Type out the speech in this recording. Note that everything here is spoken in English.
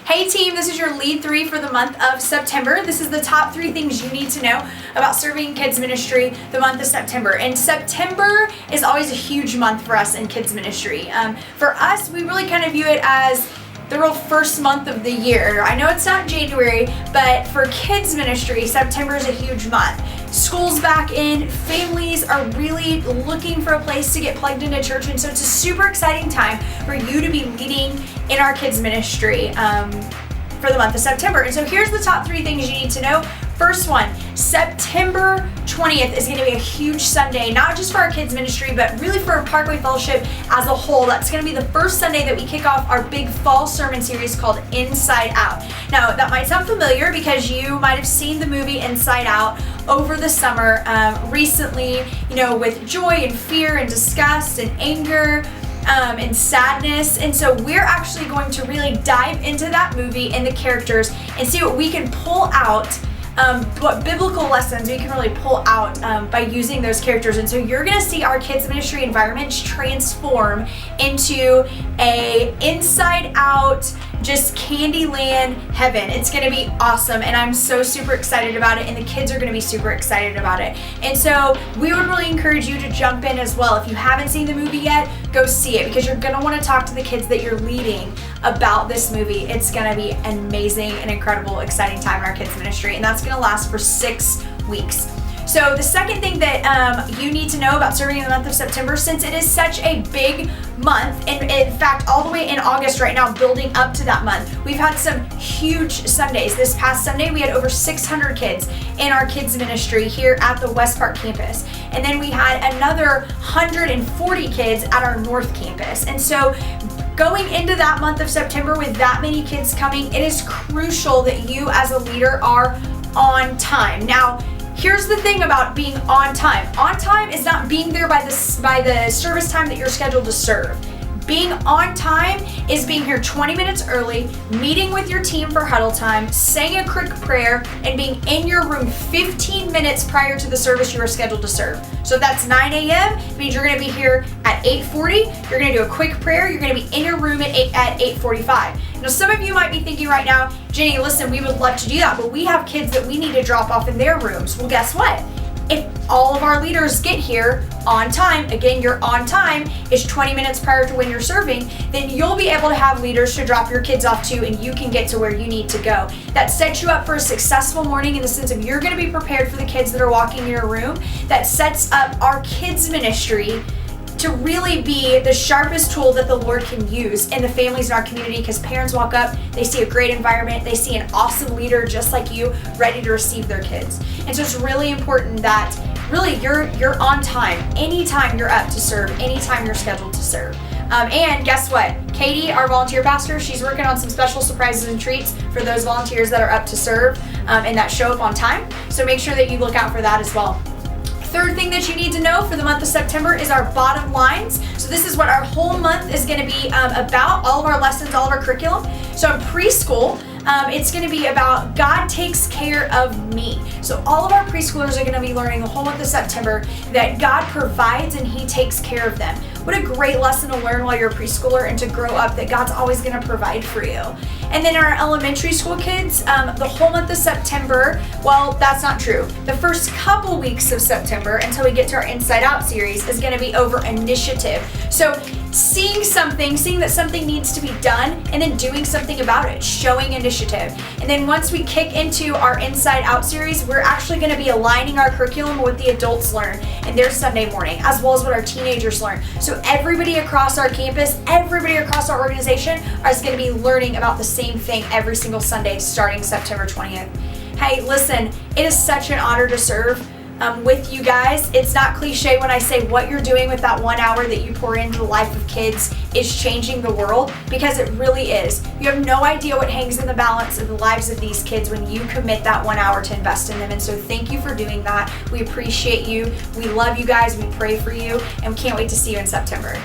Hey team, this is your lead 3 for the month of September. This is the top 3 things you need to know about serving kids ministry the month of September. And September is always a huge month for us in kids ministry. For us, we really kind of view it as the real first month of the year. I know it's not January, but for kids ministry, September is a huge month. School's back in, families are really looking for a place to get plugged into church, and so it's a super exciting time for you to be leading in our kids ministry for the month of September. And so here's the top 3 things you need to know. First one, September 20th is going to be a huge Sunday, not just for our kids ministry, but really for Parkway Fellowship as a whole. That's going to be the first Sunday that we kick off our big fall sermon series called Inside Out. Now, that might sound familiar because you might have seen the movie Inside Out over the summer recently, with joy and fear and disgust and anger and sadness. And so we're actually going to really dive into that movie and the characters and see what we can pull out, what biblical lessons we can really pull out by using those characters. And so you're going to see our kids ministry environment transform into a inside out, just Candyland heaven. It's going to be awesome, and I'm so super excited about it, and the kids are going to be super excited about it. And so we would really encourage you to jump in as well. If you haven't seen the movie yet, go see it, because you're going to want to talk to the kids that you're leading about this movie. It's going to be an amazing and incredible, exciting time in our kids ministry, and that's going to last for 6 weeks. So the second thing that you need to know about serving in the month of September, since it is such a big month, and in fact all the way in August right now building up to that month, we've had some huge Sundays. This past Sunday we had over 600 kids in our kids ministry here at the West Park campus, and then we had another 140 kids at our North campus. And so going into that month of September with that many kids coming, it is crucial that you as a leader are on time. Now, here's the thing about being on time. On time is not being there by the service time that you're scheduled to serve. Being on time is being here 20 minutes early, meeting with your team for huddle time, saying a quick prayer, and being in your room 15 minutes prior to the service you are scheduled to serve. So if that's 9 a.m., it means you're going to be here at 8:40. You're going to do a quick prayer. You're going to be in your room at 8:45. Now, some of you might be thinking right now, Jenny, listen, we would love to do that, but we have kids that we need to drop off in their rooms. Well, guess what? If all of our leaders get here on time, again, your on time is 20 minutes prior to when you're serving, then you'll be able to have leaders to drop your kids off to, and you can get to where you need to go. That sets you up for a successful morning in the sense of you're going to be prepared for the kids that are walking in your room. That sets up our kids ministry to really be the sharpest tool that the Lord can use in the families in our community, because parents walk up, they see a great environment, they see an awesome leader just like you ready to receive their kids. And so it's really important that really you're on time anytime you're up to serve, anytime you're scheduled to serve. And guess what? Katie, our volunteer pastor, she's working on some special surprises and treats for those volunteers that are up to serve and that show up on time. So make sure that you look out for that as well. Third thing that you need to know for the month of September is our bottom lines. So this is what our whole month is going to be about, all of our lessons, all of our curriculum. So in preschool, it's going to be about God takes care of me. So all of our preschoolers are going to be learning the whole month of September that God provides and He takes care of them. What a great lesson to learn while you're a preschooler and to grow up, that God's always going to provide for you. And then our elementary school kids, the whole month of September, well, that's not true. The first couple weeks of September until we get to our Inside Out series is going to be over initiative. So seeing that something needs to be done and then doing something about it, showing initiative. And then once we kick into our Inside Out series, we're actually going to be aligning our curriculum with what the adults learn in their Sunday morning, as well as what our teenagers learn. So everybody across our campus, everybody across our organization is going to be learning about the same thing every single Sunday starting September 20th. Hey, listen, it is such an honor to serve with you guys. It's not cliche when I say what you're doing with that 1 hour that you pour into the life of kids is changing the world, because it really is. You have no idea what hangs in the balance of the lives of these kids when you commit that 1 hour to invest in them. And so thank you for doing that. We appreciate you. We love you guys. We pray for you, and we can't wait to see you in September.